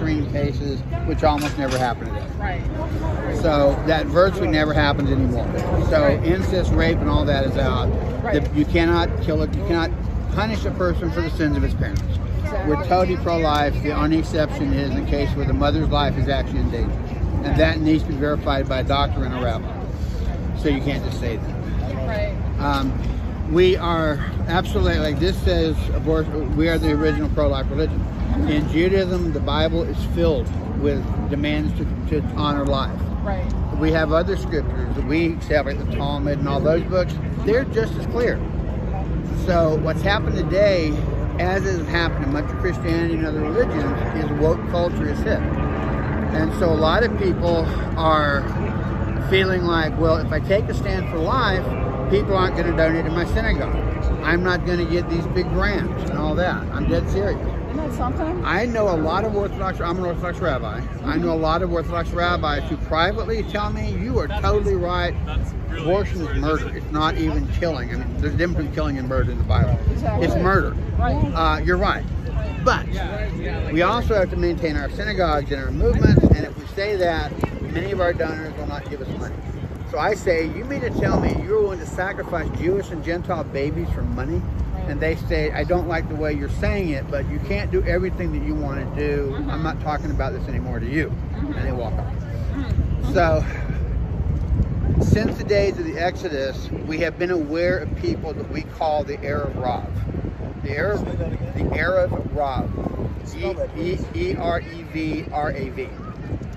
extreme cases, which almost never happen today. Right. So that virtually never happens anymore. So incest, rape, and all that is out. You cannot kill it. You cannot punish a person for the sins of his parents. We're totally pro-life. The only exception is in case where the mother's life is actually in danger, and that needs to be verified by a doctor and a rabbi. So you can't just say that. Right. We are absolutely, like this says, abortion. We are the original pro-life religion. In Judaism, the Bible is filled with demands to honor life. Right. We have other scriptures that we accept, like the Talmud and all those books. They're just as clear. So what's happened today, as has happened in much of Christianity and other religions, is woke culture is hit. And so a lot of people are feeling like, well, if I take a stand for life, people aren't going to donate to my synagogue. I'm not going to get these big grants and all that. I'm dead serious. Isn't that something? I know a lot of Orthodox, I'm an Orthodox rabbi. I know a lot of Orthodox rabbis who privately tell me, you are totally right. Abortion is murder. It's not even killing. I mean, there's a difference between killing and murder in the Bible. Exactly. It's murder. Right. You're right. But we also have to maintain our synagogues and our movements, and if we say that, many of our donors will not give us money. So I say, you mean to tell me you're willing to sacrifice Jewish and Gentile babies for money? And they say, I don't like the way you're saying it, but you can't do everything that you want to do. I'm not talking about this anymore to you. And they walk off. So, since the days of the Exodus, we have been aware of people that we call the Erev Rav. The Erev Rav. E-R-E-V-R-A-V.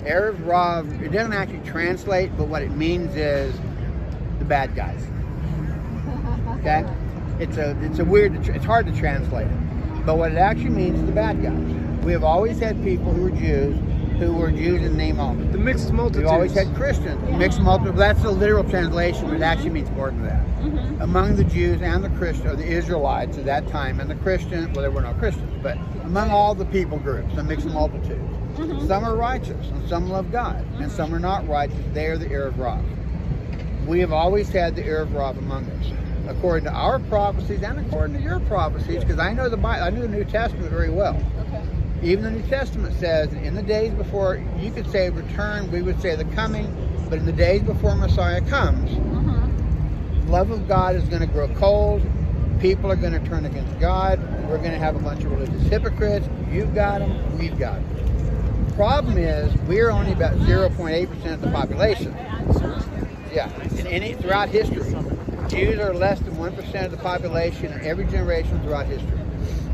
Erev Rav, it doesn't actually translate, but what it means is the bad guys. Okay? It's hard to translate it. But what it actually means is the bad guys. We have always had people who were Jews in name only. The mixed multitudes. We've always had Christians. Mixed multitudes. That's the literal translation, but it actually means more than that. Among the Jews and the Christians, or the Israelites at that time, and the Christians, well, there were no Christians, but among all the people groups, the mixed multitude. Some are righteous, and some love God, and some are not righteous. They are the Erev Rav. We have always had the Erev Rav among us, according to our prophecies and according to your prophecies, because I know the Bible, I know the New Testament very well. Even the New Testament says, in the days before, you could say return, we would say the coming, but in the days before Messiah comes, love of God is going to grow cold, people are going to turn against God, we're going to have a bunch of religious hypocrites, you've got them, we've got them. The problem is, we're only about 0.8% of the population. Yeah, throughout history. Jews are less than 1% of the population in every generation throughout history.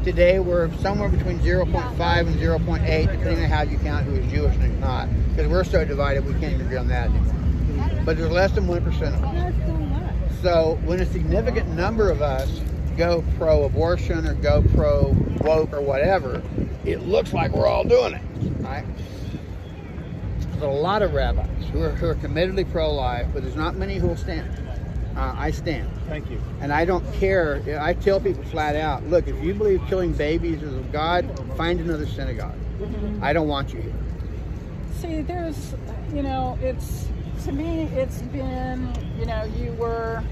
Today, we're somewhere between 0.5 and 0.8, depending on how you count who is Jewish and who's not. Because we're so divided, we can't even agree on that anymore. But there's less than 1% of us. So when a significant number of us go pro-abortion or go pro-woke or whatever, it looks like we're all doing it, right? There's a lot of rabbis who are committedly pro-life, but there's not many who will stand. I stand. Thank you. And I don't care. I tell people flat out, look, if you believe killing babies is of God, find another synagogue. I don't want you here. See, there's, to me, it's been, you were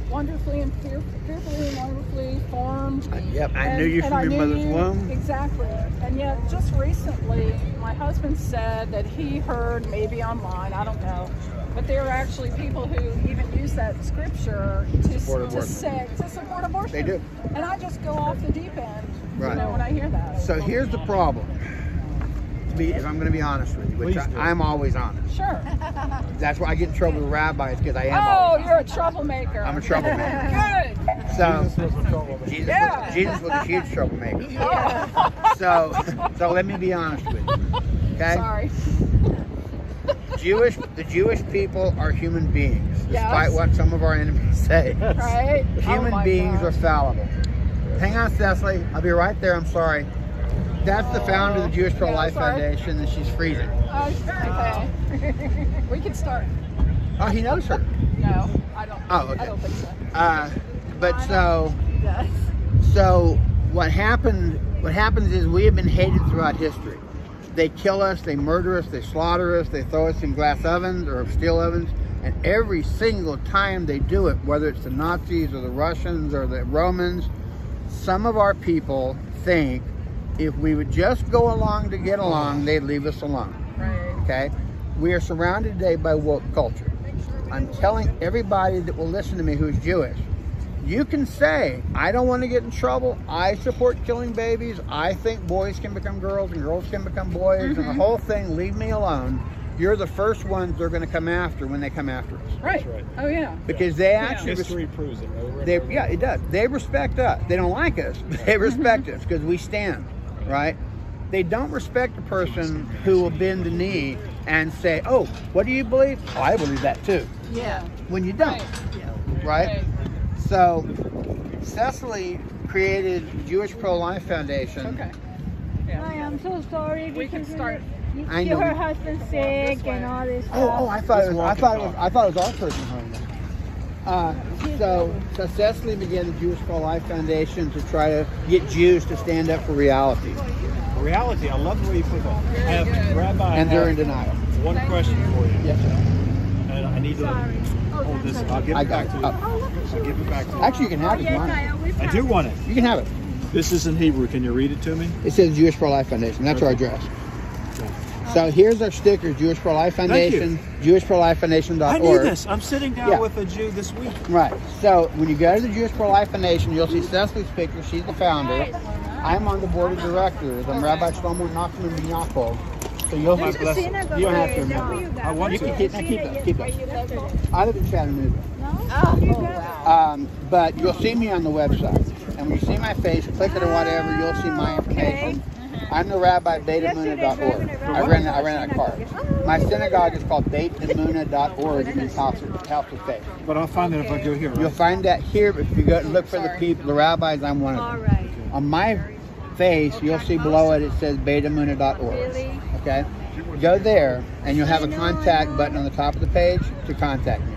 wonderfully and fearfully and wonderfully formed. Yep, I knew you from your mother's womb. Exactly. And yet, just recently, my husband said that he heard, maybe online, I don't know, but there are actually people who even use that scripture to support abortion. They do. And I just go off the deep end, right, when I hear that. So here's the problem. If I'm going to be honest with you, which I'm always honest. Sure. That's why I get in trouble with rabbis, because I am. Oh, you're a troublemaker. I'm a troublemaker. Good. So Jesus was a troublemaker. Jesus was a huge troublemaker. Yeah. So let me be honest with you. Okay. Sorry. The Jewish people are human beings, Yes. despite what some of our enemies say. Right? Human beings are fallible. Hang on, Cecily. I'll be right there. I'm sorry. That's the founder of the Jewish Pro-Life Foundation, and she's freezing. Okay. We can start. Oh, he knows her. No, I don't. Oh, okay. I don't think so. Yes. So what happens is we have been hated throughout history. They kill us, they murder us, they slaughter us, they throw us in glass ovens or steel ovens, and every single time they do it, whether it's the Nazis or the Russians or the Romans, some of our people think if we would just go along to get along, they'd leave us alone. Right. Okay? We are surrounded today by woke culture. I'm telling everybody that will listen to me who's Jewish, you can say, I don't want to get in trouble. I support killing babies. I think boys can become girls and girls can become boys and the whole thing, leave me alone. You're the first ones they're going to come after when they come after us. Right. Oh, yeah. Because they actually... History proves it over and over. Yeah, it does. They respect us. They don't like us, but they respect us because we stand, right? They don't respect a person who will bend the knee and say, oh, what do you believe? Oh, I believe that too. Yeah. When you don't, right? So, Cecily created the Jewish Pro-Life Foundation. Okay. Hi, I'm so sorry. We can start. I know. Her husband's sick and all this stuff. Oh, I thought it was our person home. So Cecily began the Jewish Pro-Life Foundation to try to get Jews to stand up for reality. Reality, I love the way you put that. Rabbi, and they're in denial. One question for you. Yes, sir. And I need to hold this. I'll give it back to you. I'll give it back to you. Actually, you can have it if you want it. I do want it. You can have it. This is in Hebrew. Can you read it to me? It says Jewish Pro-Life Foundation. That's our address. So here's our sticker, Jewish Pro-Life Foundation, JewishProLifeFoundation.org. I need this. I'm sitting down with a Jew this week. Right. So when you go to the Jewish Pro-Life Foundation, you'll see Cecily's picture. She's the founder. I'm on the board of directors. I'm Rabbi Shlomo Nachman Ben Yaakov. So you'll have to. You don't have to remember. I want to. Keep that. I live in Chattanooga. Oh, wow. But you'll see me on the website. And when you see my face, click it or whatever, you'll see my information. I'm the rabbi at BeitEmuna.org. I ran that card. My synagogue is called BeitEmuna.org. It means house of faith. But I'll find it if I go here. Right? You'll find that here if you go and look for the people, the rabbis. I'm one of them. All right. On my face, you'll see below it. It says BeitEmuna.org. Okay. Go there, and you'll have a contact button on the top of the page to contact me.